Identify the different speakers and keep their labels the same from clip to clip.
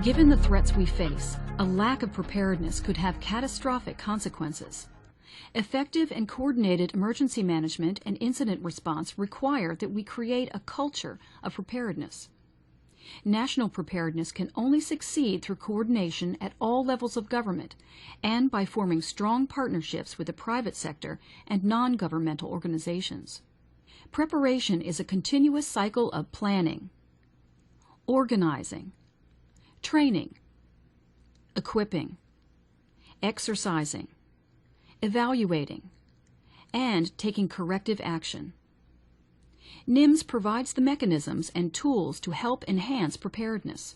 Speaker 1: Given the threats we face, a lack of preparedness could have catastrophic consequences. Effective and coordinated emergency management and incident response require that we create a culture of preparedness. National preparedness can only succeed through coordination at all levels of government and by forming strong partnerships with the private sector and non-governmental organizations. Preparation is a continuous cycle of planning, organizing, training, equipping, exercising, evaluating, and taking corrective action. Nims provides the mechanisms and tools to help enhance preparedness.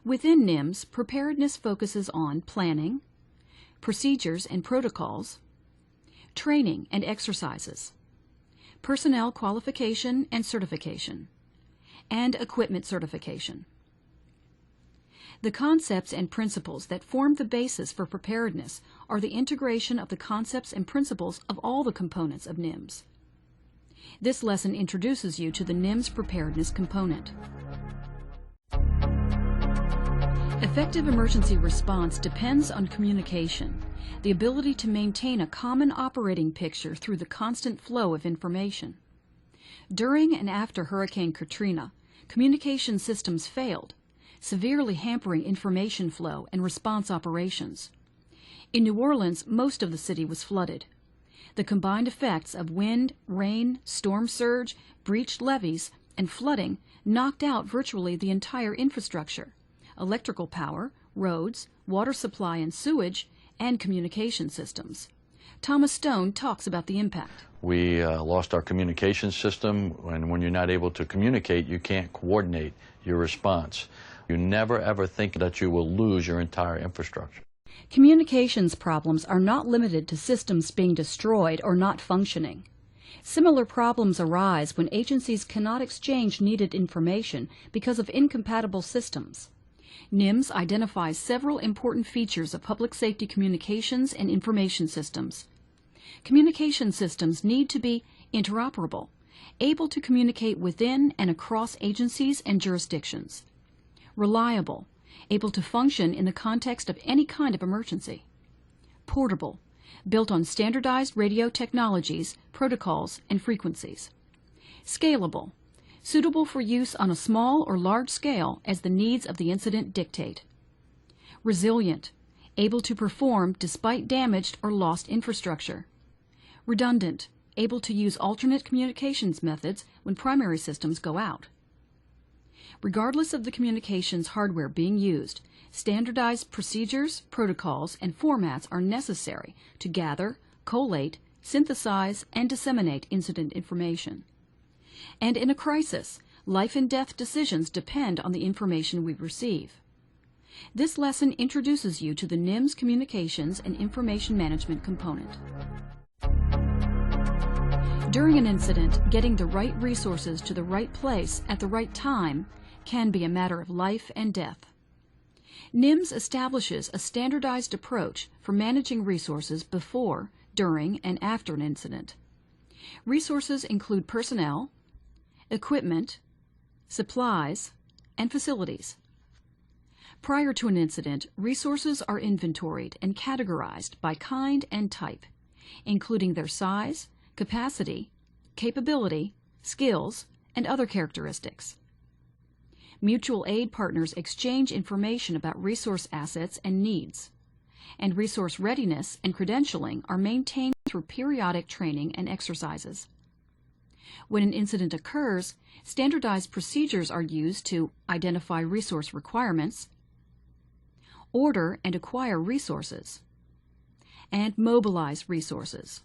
Speaker 1: Within Nims, preparedness focuses on planning, procedures and protocols, training and exercises, personnel qualification and certification, and equipment certification. The concepts and principles that form the basis for preparedness are the integration of the concepts and principles of all the components of Nims. This lesson introduces you to the Nims preparedness component. Effective emergency response depends on communication, the ability to maintain a common operating picture through the constant flow of information. During and after Hurricane Katrina, communication systems failed, severely hampering information flow and response operations. In New Orleans, most of the city was flooded. The combined effects of wind, rain, storm surge, breached levees, and flooding knocked out virtually the entire infrastructure: electrical power, roads, water supply and sewage, and communication systems. Thomas Stone talks about the impact.
Speaker 2: We lost our communication system, and when you're not able to communicate, you can't coordinate your response. You never ever think that you will lose your entire infrastructure.
Speaker 1: Communications problems are not limited to systems being destroyed or not functioning. Similar problems arise when agencies cannot exchange needed information because of incompatible systems. Nims identifies several important features of public safety communications and information systems. Communication systems need to be interoperable, able to communicate within and across agencies and jurisdictions. Reliable, able to function in the context of any kind of emergency. Portable, built on standardized radio technologies, protocols, and frequencies. Scalable, suitable for use on a small or large scale as the needs of the incident dictate. Resilient, able to perform despite damaged or lost infrastructure. Redundant, able to use alternate communications methods when primary systems go out. Regardless of the communications hardware being used, standardized procedures, protocols, and formats are necessary to gather, collate, synthesize, and disseminate incident information. And in a crisis, life and death decisions depend on the information we receive. This lesson introduces you to the Nims communications and information management component. During an incident, getting the right resources to the right place at the right time can be a matter of life and death. Nims establishes a standardized approach for managing resources before, during, and after an incident. Resources include personnel, equipment, supplies, and facilities. Prior to an incident, resources are inventoried and categorized by kind and type, including their size, capacity, capability, skills, and other characteristics. Mutual aid partners exchange information about resource assets and needs, and resource readiness and credentialing are maintained through periodic training and exercises. When an incident occurs, standardized procedures are used to identify resource requirements, order and acquire resources, and mobilize resources.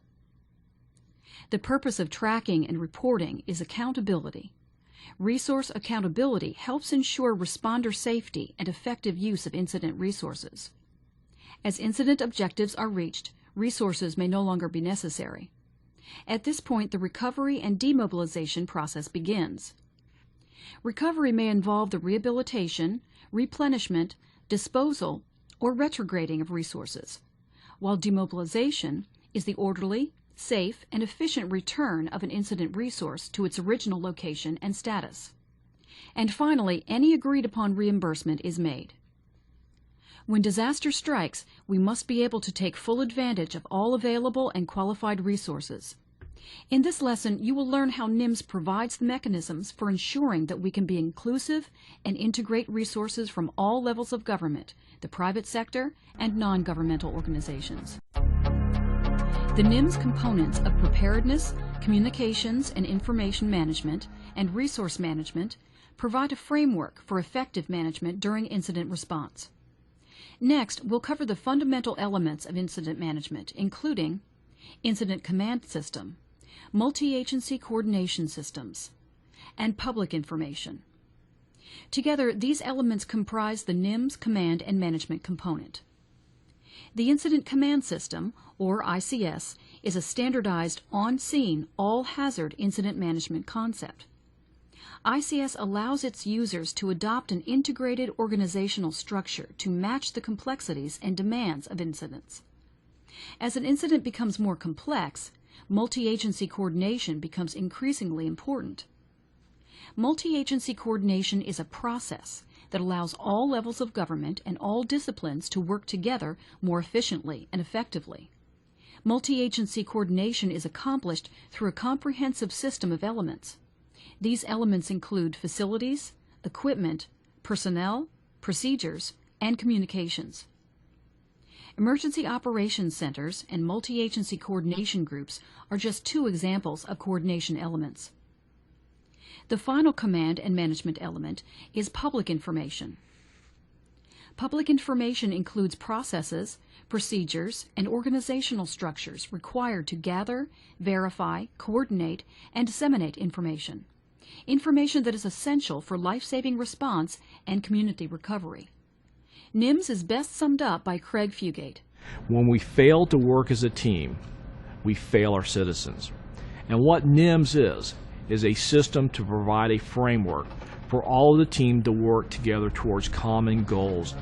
Speaker 1: The purpose of tracking and reporting is accountability. Resource accountability helps ensure responder safety and effective use of incident resources. As incident objectives are reached, resources may no longer be necessary. At this point, the recovery and demobilization process begins. Recovery may involve the rehabilitation, replenishment, disposal, or retrograding of resources, while demobilization is the orderly, safe, and efficient return of an incident resource to its original location and status. And finally, any agreed-upon reimbursement is made. When disaster strikes, we must be able to take full advantage of all available and qualified resources. In this lesson, you will learn how Nims provides the mechanisms for ensuring that we can be inclusive and integrate resources from all levels of government, the private sector, and non-governmental organizations. The Nims components of preparedness, communications and information management, and resource management provide a framework for effective management during incident response. Next, we'll cover the fundamental elements of incident management, including incident command system, multi-agency coordination systems, and public information. Together, these elements comprise the Nims command and management component. The Incident Command System, or ICS, is a standardized on-scene, all-hazard incident management concept. ICS allows its users to adopt an integrated organizational structure to match the complexities and demands of incidents. As an incident becomes more complex, multi-agency coordination becomes increasingly important. Multi-agency coordination is a process that allows all levels of government and all disciplines to work together more efficiently and effectively. Multi-agency coordination is accomplished through a comprehensive system of elements. These elements include facilities, equipment, personnel, procedures, and communications. Emergency operations centers and multi-agency coordination groups are just two examples of coordination elements. The final command and management element is public information. Public information includes processes, procedures, and organizational structures required to gather, verify, coordinate, and disseminate information. Information that is essential for life-saving response and community recovery. Nims is best summed up by Craig Fugate.
Speaker 3: When we fail to work as a team, we fail our citizens. And what Nims is a system to provide a framework for all of the team to work together towards common goals.